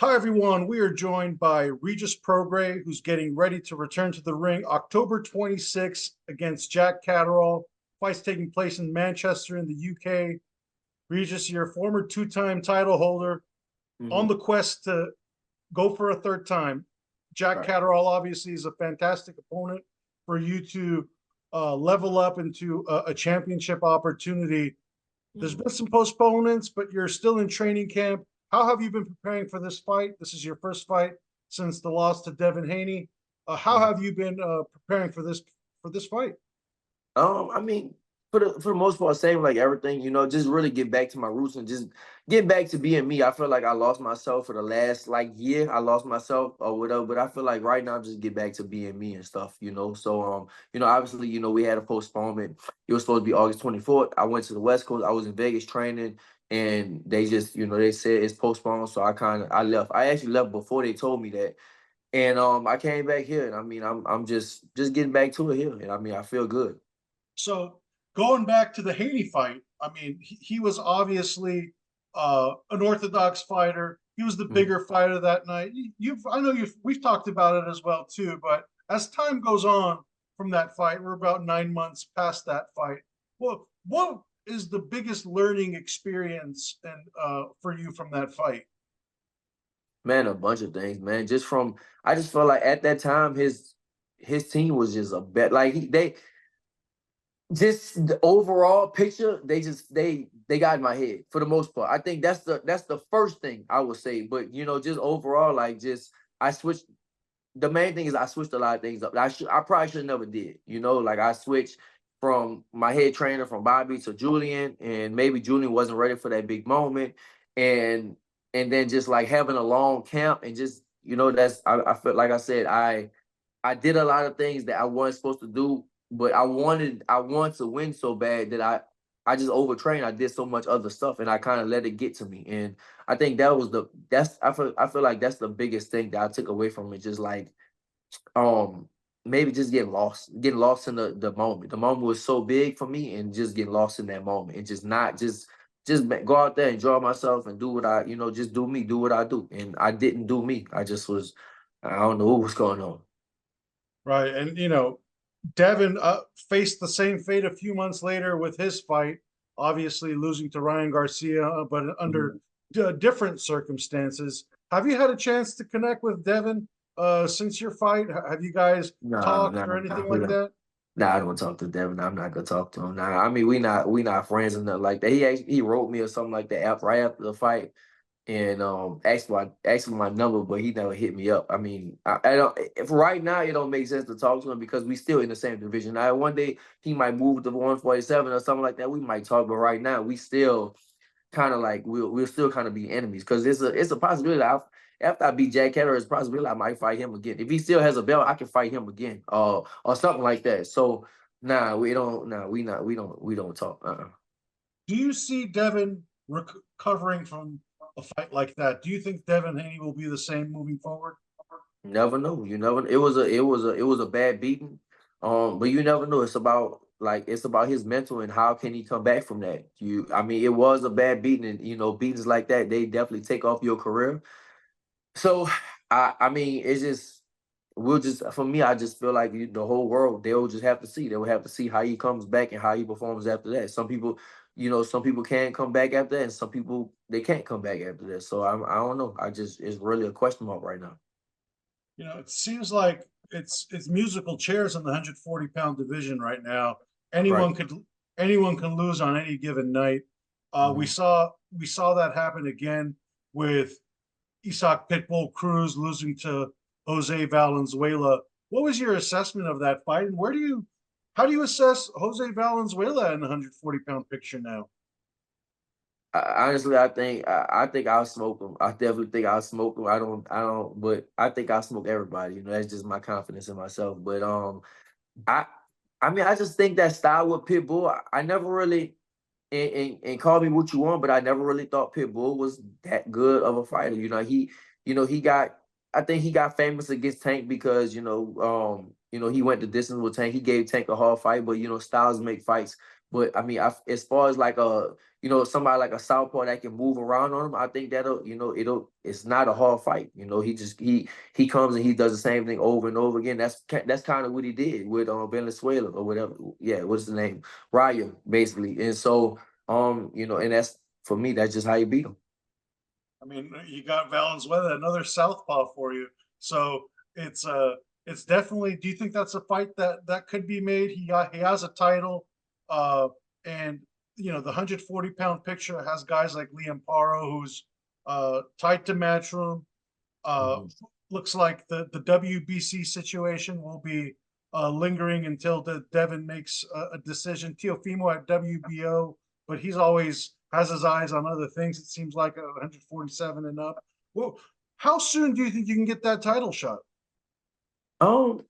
Hi, everyone. We are joined by Regis Prograis, who's getting ready to return to the ring October 26th against Jack Catterall. Fight's taking place in Manchester in the UK. Regis, you're a former two-time title holder on the quest to go for a third time. Jack Catterall obviously is a fantastic opponent for you to level up into a championship opportunity. There's been some postponements, but you're still in training camp. How have you been preparing for this fight? This is your first fight since the loss to Devin Haney. How have you been preparing for this fight? I mean, for the most part, same like everything, just really get back to my roots and just get back to being me. I feel like I lost myself for the last like year. I lost myself or whatever, but I feel like right now just get back to being me and stuff. So obviously, we had a postponement. It was supposed to be August 24th. I went to the West Coast. I was in Vegas training. And they just, they said it's postponed. So I left. I actually left before they told me that. And I came back here. And I mean, I'm just getting back to it here. And I mean, I feel good. So going back to the Haney fight, I mean, he was obviously an orthodox fighter. He was the bigger fighter that night. We've talked about it as well too. But as time goes on from that fight, we're about 9 months past that fight. Well, what is the biggest learning experience and for you from that fight? Man, a bunch of things, man. I just felt like at that time his team was just a bet. Like they just the overall picture, they got in my head for the most part. I think that's the first thing I would say. But just overall, like just I switched. The main thing is I switched a lot of things up. I probably should never did. Like I switched from my head trainer from Bobby to Julian, and maybe Julian wasn't ready for that big moment, and then just like having a long camp and just I felt like I said I did a lot of things that I wasn't supposed to do, but I wanted to win so bad that I just overtrained. I did so much other stuff and I kind of let it get to me. And I think I feel like that's the biggest thing that I took away from it. Just like maybe just getting lost in the moment. The moment was so big for me and just getting lost in that moment and just not just go out there, enjoy myself and do what just do me, do what I do. And I didn't do me. I just was, I don't know what was going on. Right. And, Devin faced the same fate a few months later with his fight, obviously losing to Ryan Garcia, but under different circumstances. Have you had a chance to connect with Devin since your fight? Have you guys Nah, talked nah, or anything we like don't. that? Nah, I don't talk to Devin. I'm not gonna talk to him. Nah, I mean we not friends or nothing like that. He wrote me or something like that right after the fight and asked for my number, but he never hit me up. I mean, I don't. If right now it don't make sense to talk to him because we still in the same division. Now one day he might move to 147 or something like that. We might talk, but right now we still kind of like we'll still kind of be enemies because it's a possibility. After I beat Jack Catterall, it's a possibility I might fight him again. If he still has a belt, I can fight him again, or something like that. So nah, we don't. Nah, we don't talk. Do you see Devin recovering from a fight like that? Do you think Devin Haney will be the same moving forward? Never know. You never. It was a bad beating. But you never know. It's about his mental and how can he come back from that. I mean, it was a bad beating, and beatings like that they definitely take off your career. So I mean, it's just for me. I just feel like the whole world they'll just have to see. They will have to see how he comes back and how he performs after that. Some people can come back after that, and some people they can't come back after that. So I don't know. It's really a question mark right now. It seems like it's musical chairs in the 140-pound division right now. Right. Anyone could anyone can lose on any given night. We Mhm. saw that happen again with Isaac Pitbull Cruz losing to Jose Valenzuela. What was your assessment of that fight, and how do you assess Jose Valenzuela in the 140-pound picture now? Honestly, I think I'll smoke them. I definitely think I'll smoke them. I don't, but I think I'll smoke everybody. That's just my confidence in myself. But I I mean, I just think that style with Pitbull, I never really and call me what you want, but I never really thought Pitbull was that good of a fighter. He got I think he got famous against Tank because, he went the distance with Tank. He gave Tank a hard fight, but styles make fights But I mean, as far as like somebody like a Southpaw that can move around on him, I think that'll, it's not a hard fight. He comes and he does the same thing over and over again. That's kind of what he did with Venezuela or whatever. Yeah, what's the name? Rayo, basically. And so, and that's for me, that's just how you beat him. I mean, you got Valenzuela, another southpaw for you. So it's definitely. Do you think that's a fight that could be made? He has a title, and the 140-pound picture has guys like Liam Paro, who's tied to Matchroom. Mhm. Looks like the WBC situation will be lingering until Devin makes a decision. Teofimo at WBO, but he's always has his eyes on other things. It seems like 147 and up. Well, how soon do you think you can get that title shot? Um,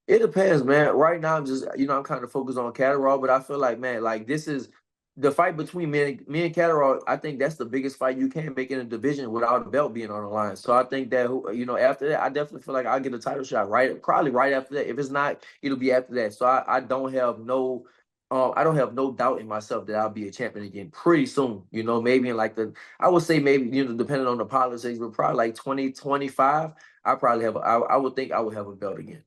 It depends, man. Right now, I'm just I'm kind of focused on Catterall, but I feel like, man, like this is the fight between me and Catterall. I think that's the biggest fight you can make in a division without a belt being on the line. So I think that after that, I definitely feel like I'll get a title shot probably right after that. If it's not, it'll be after that. So I don't have no doubt in myself that I'll be a champion again pretty soon. Maybe in like I would say maybe depending on the politics, but probably like 2025. I would think I would have a belt again.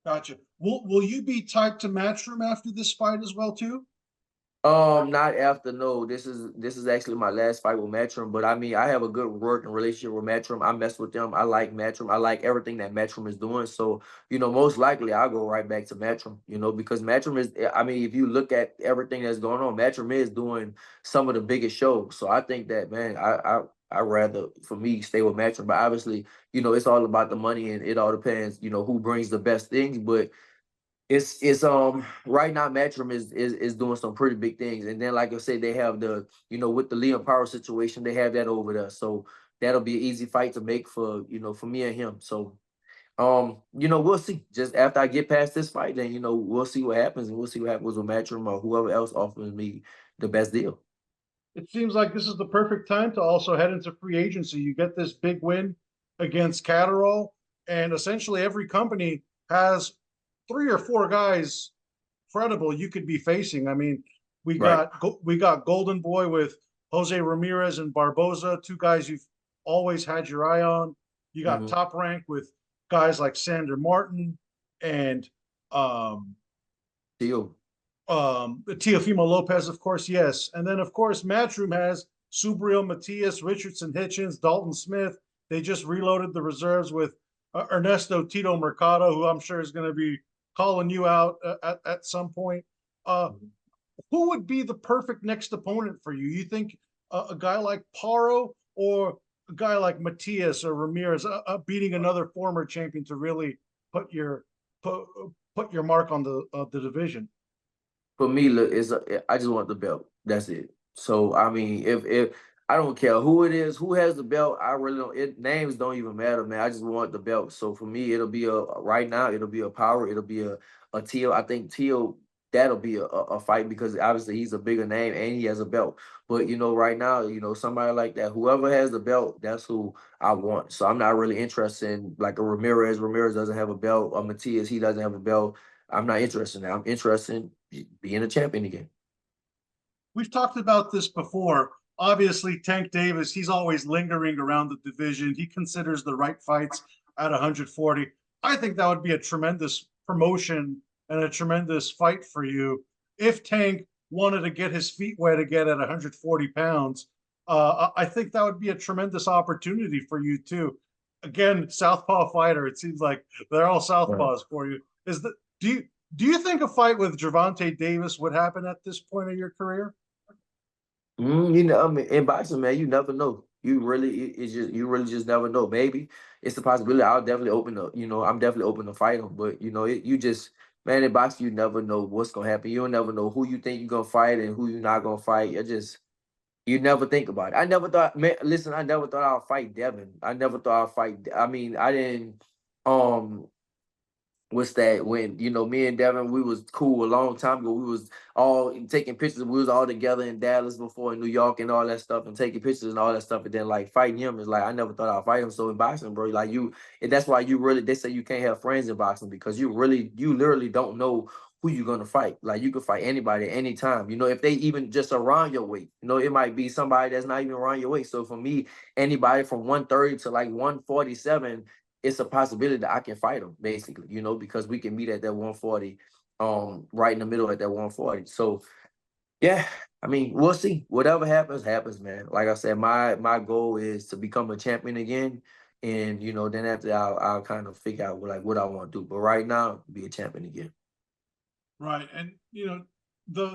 Gotcha. Will you be tied to Matchroom after this fight as well too? Not after. No, this is actually my last fight with Matchroom. But I mean, I have a good working relationship with Matchroom. I mess with them. I like Matchroom. I like everything that Matchroom is doing. So, most likely I'll go right back to Matchroom. Because Matchroom is. I mean, if you look at everything that's going on, Matchroom is doing some of the biggest shows. So I think that, man, I rather for me stay with Matchroom. But obviously, it's all about the money and it all depends. Who brings the best things, but. It's right now Matchroom is doing some pretty big things, and then like I said, they have the with the Liam Power situation, they have that over there, so that'll be an easy fight to make for me and him. So we'll see. Just after I get past this fight, then we'll see what happens, and we'll see what happens with Matchroom or whoever else offers me the best deal. It seems like this is the perfect time to also head into free agency. You get this big win against Catterall, and essentially every company has 3 or 4 guys credible you could be facing. I mean, we Right. got Golden Boy with Jose Ramirez and Barboza, 2 guys you've always had your eye on. You got Hmm. Top Rank with guys like Sander Martin and um, Deal. Teofimo Lopez, of course, yes. And then, of course, Matchroom has Subriel Matias, Richardson Hitchens, Dalton Smith. They just reloaded the reserves with Ernesto Tito Mercado, who I'm sure is going to be calling you out at some point. Mhm. Who would be the perfect next opponent for you? You think a guy like Paro or a guy like Matias or Ramirez beating another former champion to really put your put, put your mark on the division? For me, look, I just want the belt. That's it. So I mean, if I don't care who it is, who has the belt, I really don't. Names don't even matter, man. I just want the belt. So for me, it'll be right now. It'll be a Power. It'll be a Teal. I think Teal, that'll be a fight because obviously he's a bigger name and he has a belt. But right now, somebody like that, whoever has the belt, that's who I want. So I'm not really interested in like a Ramirez. Ramirez doesn't have a belt. Or Matias, he doesn't have a belt. I'm not interested in that. I'm interested in being a champion again. We've talked about this before. Obviously, Tank Davis, he's always lingering around the division. He considers the right fights at 140. I think that would be a tremendous promotion and a tremendous fight for you if Tank wanted to get his feet wet again at 140 pounds. I think that would be a tremendous opportunity for you too. Again, Southpaw fighter. It seems like they're all Right. Southpaws for you. Is the do you think a fight with Gervonta Davis would happen at this point of your career? I mean, in boxing, man, you never know. It's just you really just never know. Maybe it's a possibility. I'll definitely open up. I'm definitely open to fight him. But you just man in boxing, you never know what's gonna happen. You never know who you think you're gonna fight and who you're not gonna fight. You never think about it. I never thought. Man, listen, I never thought I'd fight Devin. I never thought I'd fight. I mean, I didn't. Um, what's that when me and Devin, we was cool a long time ago. We was all taking pictures. We was all together in Dallas before in New York and all that stuff and taking pictures and all that stuff. And then like fighting him is like I never thought I'd fight him. So in boxing, bro, like and that's why you really they say you can't have friends in boxing because you literally don't know who you gonna fight. Like you can fight anybody at any time. You know, if they even just around your weight, you know, it might be somebody that's not even around your weight. So for me, anybody from 130 to like 147, it's a possibility that I can fight them, basically, you know, because we can meet at that 140, right in the middle at that 140. So yeah, I mean, we'll see. Whatever happens, happens, man. Like I said, my goal is to become a champion again. And you know, then after that, I'll kind of figure out what I want to do. But right now, be a champion again. Right. And you know,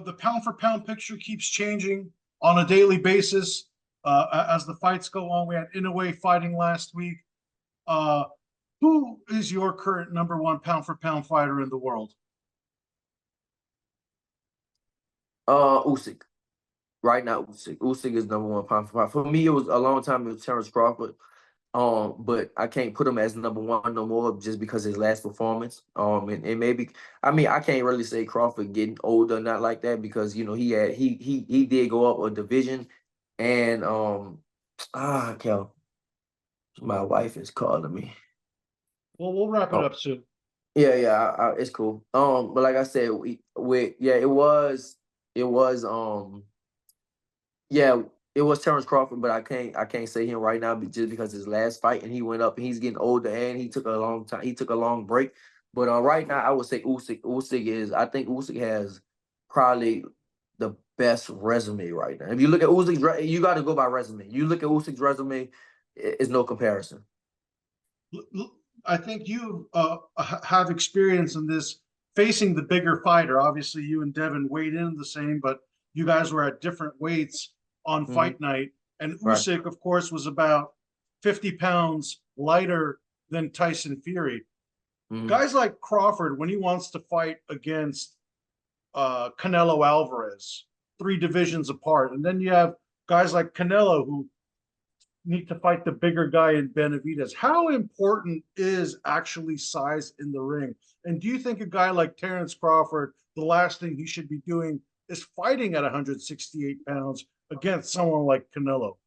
the pound for pound picture keeps changing on a daily basis as the fights go on. We had Inoue fighting last week. Uh, who is your current number one pound for pound fighter in the world? Usyk. Right now, Usyk. Usyk is number one pound for pound. For me, it was a long time. It was Terence Crawford. But I can't put him as number one no more just because his last performance. And maybe I mean I can't really say Crawford getting older, not like that, because you know he did go up a division, and Kel, my wife is calling me. Well, we'll wrap it Oh up soon. yeah, it's cool. But like I said, it was yeah, it was Terence Crawford, but I can't say him right now just because his last fight and he went up and he's getting older and he took a long time. He took a long break. But right now I would say Usyk. I think Usyk has probably the best resume right now. If you look at Usyk's, you got to go by resume. You look at Usyk's resume, it's no comparison. I think you have experience in this facing the bigger fighter. Obviously, you and Devin weighed in the same, but you guys were at different weights on fight night. And Right. Usyk, of course, was about 50 pounds lighter than Tyson Fury. Guys like Crawford, when he wants to fight against Canelo Alvarez, 3 divisions apart. And then you have guys like Canelo who need to fight the bigger guy in Benavidez. How important is actually size in the ring? And do you think a guy like Terence Crawford, the last thing he should be doing is fighting at 168 pounds against someone like Canelo?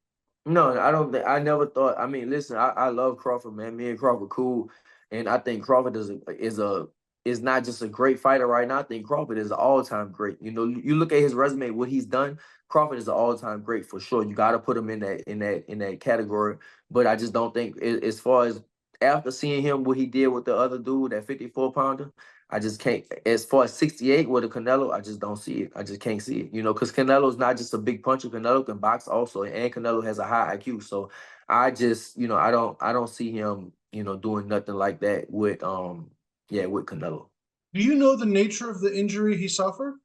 No, I don't think I never thought. I mean, listen, I love Crawford, man. Me and Crawford cool, and I think Crawford is not just a great fighter right now. I think Crawford is an all-time great. You know, you look at his resume, what he's done. Crawford is an all-time great for sure. You got to put him in that category. But I just don't think, as far as after seeing him what he did with the other dude, that 54-pounder. I just can't. As far as 68 with a Canelo, I just don't see it. I just can't see it. You know, because Canelo's not just a big puncher. Canelo can box also, and Canelo has a high IQ. So I just, you know, I don't see him, you know, doing nothing like that with with Canelo. Do you know the nature of the injury he suffered?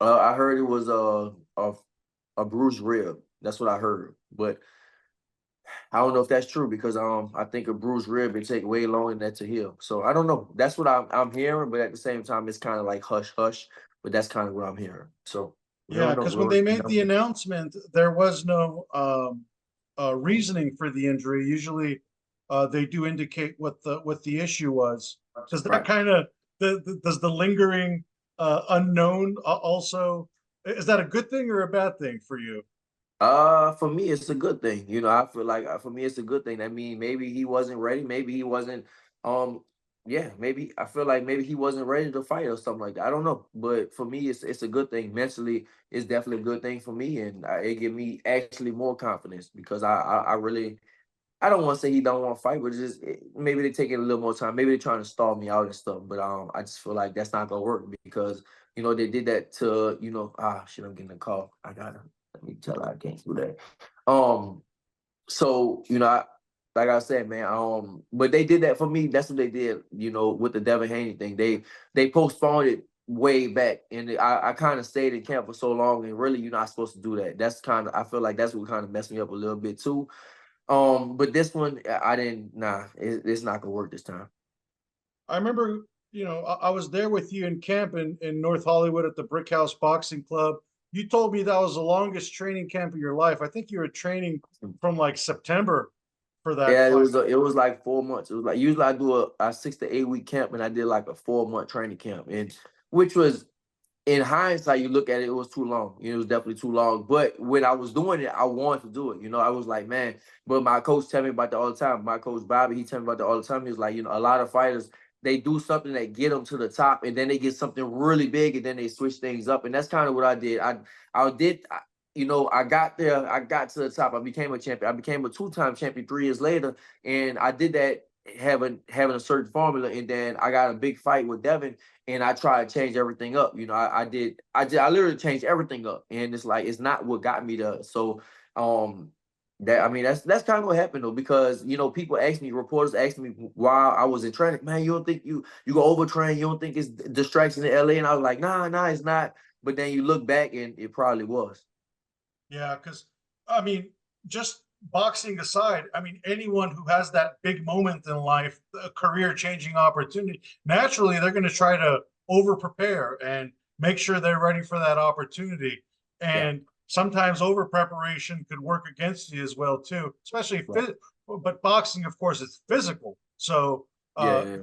I heard it was a bruised rib. That's what I heard, but I don't know if that's true because I think a bruised rib would take way longer than that to heal. So I don't know. That's what I'm hearing, but at the same time, it's kind of like hush hush. But that's kind of what I'm hearing. So we Yeah, don't know. because when they made the announcement, there was no reasoning for the injury. Usually, they do indicate what the issue was. Does that Right. kind of does the lingering unknown also, is that a good thing or a bad thing for you? For me, it's a good thing. You know, I feel like for me, it's a good thing. I mean, maybe he wasn't ready. Maybe he wasn't. Yeah, maybe I feel like maybe he wasn't ready to fight or something like that. I don't know, but for me, it's a good thing. Mentally, it's definitely a good thing for me, and it give me actually more confidence because I really I don't want to say he don't want to fight, but it's just maybe they're taking a little more time. Maybe they're trying to stall me out and stuff. But I just feel like that's not gonna work because you know they did that to shit. I'm getting a call. I gotta let me tell her I can't do that. So like I said, man. But they did that for me. That's what they did. You know, with the Devin Haney thing, they postponed it way back, and I kind of stayed in camp for so long, and really you're not supposed to do that. That's kind of I feel like that's what kind of messed me up a little bit too. But this one, I didn't. Nah, it's not gonna work this time. I remember, I was there with you in camp in North Hollywood at the Brick House Boxing Club. You told me that was the longest training camp of your life. I think you were training from like September for that Yeah, fight. it was like 4 months. It was like usually I do a 6 to 8 week camp, and I did like a 4 month training camp, and which was in hindsight, you look at it, it was too long. You know, it was definitely too long. But when I was doing it, I wanted to do it. You know, I was like, man. But my coach tell me about that all the time. My coach Bobby, he tell me about that all the time. He was like, a lot of fighters they do something that get them to the top, and then they get something really big, and then they switch things up. And that's kind of what I did. I got there. I got to the top. I became a champion. I became a 2-time champion 3 years later, and I did that having a certain formula. And then I got a big fight with Devin, and I tried to change everything up. I literally changed everything up, and it's like it's not what got me there. So that's kind of what happened though, because people ask me, reporters ask me while I was in training, man, you don't think you go overtrain, you don't think it's distraction in LA? And I was like, nah, it's not. But then you look back and it probably was. Yeah, because I mean, just boxing aside, I mean, anyone who has that big moment in life, a career-changing opportunity, naturally they're going to try to over-prepare and make sure they're ready for that opportunity. Yeah. And sometimes over-preparation could work against you as well too, especially but boxing, of course, it's physical. So Yeah.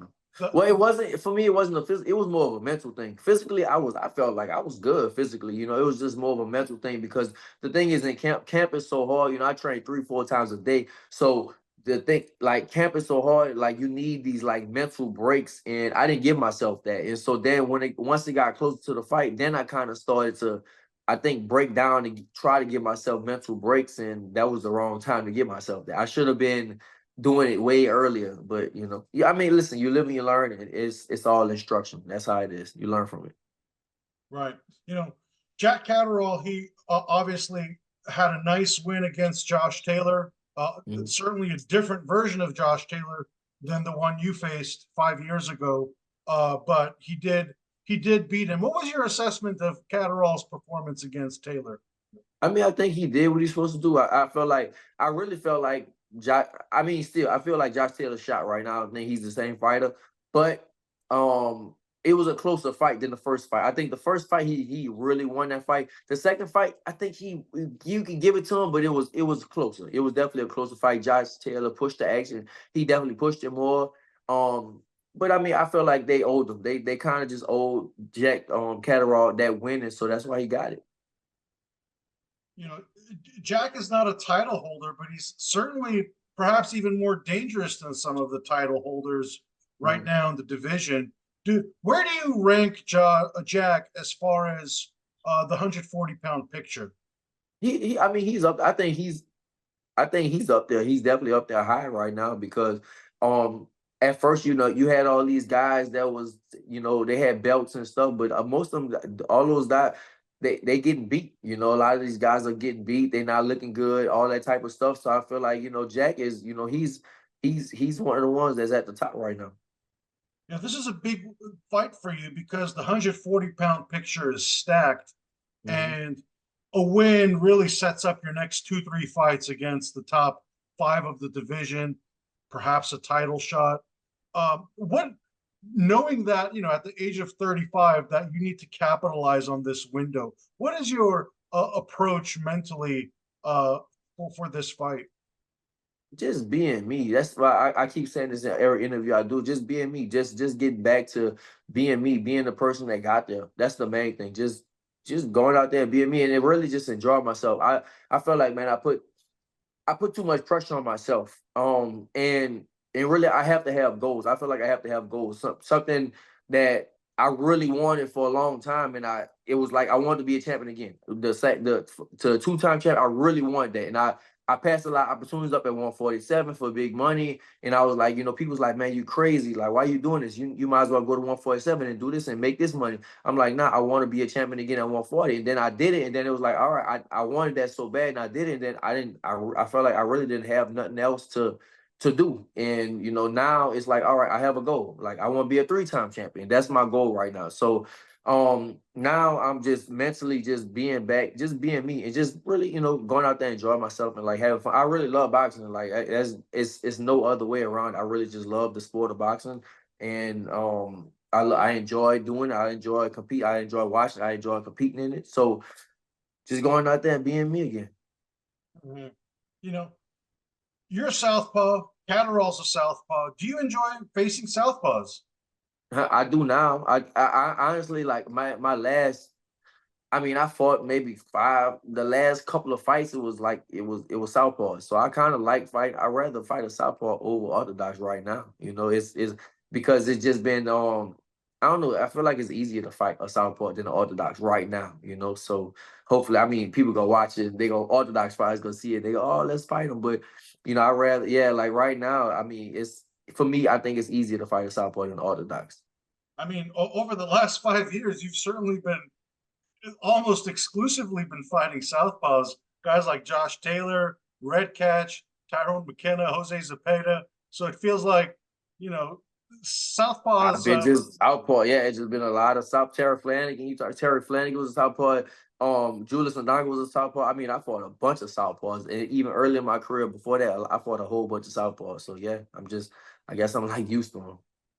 Well, it wasn't for me. It wasn't a physical. It was more of a mental thing. Physically, I felt like I was good physically. It was just more of a mental thing, because the thing is, in camp is so hard. I train 3-4 times a day. So the thing, like, camp is so hard. Like, you need these like mental breaks, and I didn't give myself that. And so then once it got closer to the fight, then I kind of started to, I think, break down and try to give myself mental breaks, and that was the wrong time to give myself that. I should have been doing it way earlier, but yeah. I mean, listen, you live and you learn, and it's all instruction. That's how it is. You learn from it. right. Jack Catterall, he obviously had a nice win against Josh Taylor. Certainly a different version of Josh Taylor than the one you faced 5 years ago. But he did beat him. What was your assessment of Catterall's performance against Taylor? I mean, I think he did what he's supposed to do. I really felt like I feel like Josh Taylor shot right now. I think he's the same fighter, but it was a closer fight than the first fight. I think the first fight he really won that fight. The second fight, I think you can give it to him, but it was closer. It was definitely a closer fight. Josh Taylor pushed the action. He definitely pushed it more. But I mean, I feel like they owed him. They kind of just owed Jack Catterall that win, and so that's why he got it. you know, Jack is not a title holder, but he's certainly perhaps even more dangerous than some of the title holders right now in the division. Where do you rank Jack as far as the 140-pound picture? I mean, he's up. I think he's up there. He's definitely up there high right now, because at first, you had all these guys that was, they had belts and stuff, but most of them, all those guys, they getting beat. A lot of these guys are getting beat. They're not looking good, all that type of stuff. So I feel like, Jack is, he's one of the ones that's at the top right now. Yeah, this is a big fight for you because the 140-pound picture is stacked, and a win really sets up your next 2-3 fights against the top 5 of the division, perhaps a title shot. What knowing that at the age of 35 that you need to capitalize on this window, what is your approach mentally for this fight? Just being me. That's why I keep saying this in every interview I do. Just being me. Just getting back to being me, being the person that got there. That's the main thing. Just going out there and being me, and it really just enjoy myself. I feel like, man, I put too much pressure on myself. And really I have to have goals. I feel like I have to have goals. Something that I really wanted for a long time, and it was like I wanted to be a champion again. To 2-time champ, I really wanted that, and I passed a lot of opportunities up at 147 for big money, and I was like, people's like, man, you crazy? Like, why are you doing this? You might as well go to 147 and do this and make this money. I'm like, nah, I want to be a champion again at 140, and then I did it, and then it was like, all right, I wanted that so bad, and I did it, and then I felt like I really didn't have nothing else to do. And now it's like, all right, I have a goal. Like, I want to be a 3-time champion. That's my goal right now. So now I'm just mentally just being back, just being me, and just really, going out there and enjoying myself and like having fun. I really love boxing. Like, it's no other way around. I really just love the sport of boxing. And I enjoy doing it. I enjoy compete. I enjoy watching. I enjoy competing in it. So just going out there and being me again. You're a southpaw. Catterall's a southpaw. Do you enjoy facing southpaws? I do now. I honestly, like, my last. I mean, I fought maybe 5. The last couple of fights, it was southpaw. So I kind of like fight. I rather fight a southpaw over orthodox right now. It's because it's just been I don't know. I feel like it's easier to fight a southpaw than an orthodox right now, you know. So hopefully, I mean, people gonna watch it. They go orthodox fighters gonna see it. They go, oh, let's fight them. But you know, I rather, yeah, like right now. I mean, it's for me. I think it's easier to fight a southpaw than orthodox. I mean, over the last 5 years, you've certainly been almost exclusively been fighting southpaws. Guys like Josh Taylor, Red Catch, Tyrone McKenna, Jose Zepeda. So it feels like, you know, I've southpaws. been just southpaw. Yeah, it's just been a lot of south. Terry Flanagan. You talk Terry Flanagan was a southpaw. Julius Ndonga was a southpaw. I mean, I fought a bunch of southpaws, and even early in my career, before that, I fought a whole bunch of southpaws. So yeah, I guess I'm like used to them.